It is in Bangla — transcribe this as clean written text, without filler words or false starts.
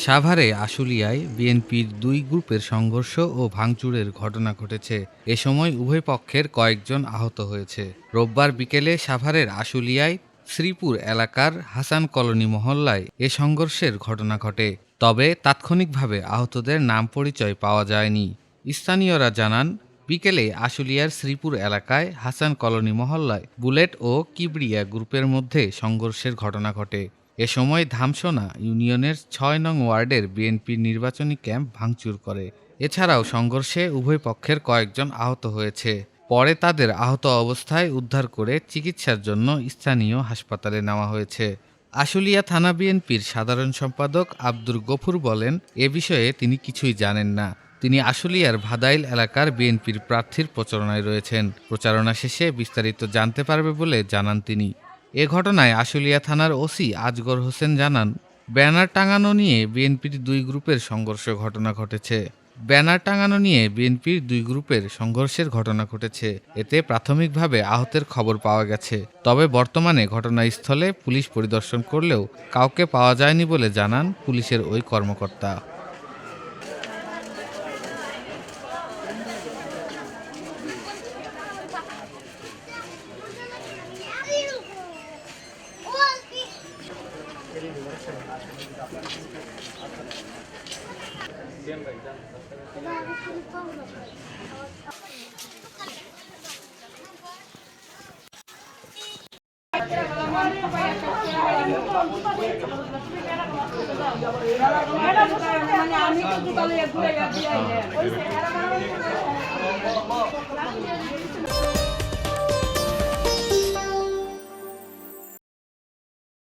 সাভারে আশুলিয়ায় বিএনপির দুই গ্রুপের সংঘর্ষ ও ভাঙচুরের ঘটনা ঘটেছে। এ সময় উভয় পক্ষের কয়েকজন আহত হয়েছে। রোববার বিকেলে সাভারের আশুলিয়ায় শ্রীপুর এলাকার হাসান কলোনি মহল্লায় এ সংঘর্ষের ঘটনা ঘটে। তবে তাৎক্ষণিকভাবে আহতদের নাম পরিচয় পাওয়া যায়নি। স্থানীয়রা জানান, বিকেলে আশুলিয়ার শ্রীপুর এলাকায় হাসান কলোনি মহল্লায় বুলেট ও কিবরিয়া গ্রুপের মধ্যে সংঘর্ষের ঘটনা ঘটে। এ সময় ধামসোনা ইউনিয়নের ৬ নং ওয়ার্ডের বিএনপির নির্বাচনী ক্যাম্প ভাঙচুর করে। এছাড়াও সংঘর্ষে উভয় পক্ষের কয়েকজন আহত হয়েছে। পরে তাদের আহত অবস্থায় উদ্ধার করে চিকিৎসার জন্য স্থানীয় হাসপাতালে নেওয়া হয়েছে। আশুলিয়া থানা বিএনপির সাধারণ সম্পাদক আব্দুর গফুর বলেন, এ বিষয়ে তিনি কিছুই জানেন না। তিনি আশুলিয়ার ভাদাইল এলাকার বিএনপির প্রার্থীর প্রচারণায় রয়েছেন। প্রচারণা শেষে বিস্তারিত জানতে পারবে বলে জানান তিনি। এ ঘটনায় আশুলিয়া থানার ওসি আজগর হোসেন জানান, ব্যানার টাঙানো নিয়ে বিএনপির দুই গ্রুপের সংঘর্ষের ঘটনা ঘটেছে। এতে প্রাথমিকভাবে আহতের খবর পাওয়া গেছে। তবে বর্তমানে ঘটনাস্থলে পুলিশ পরিদর্শন করলেও কাউকে পাওয়া যায়নি বলে জানান পুলিশের ওই কর্মকর্তা। আমি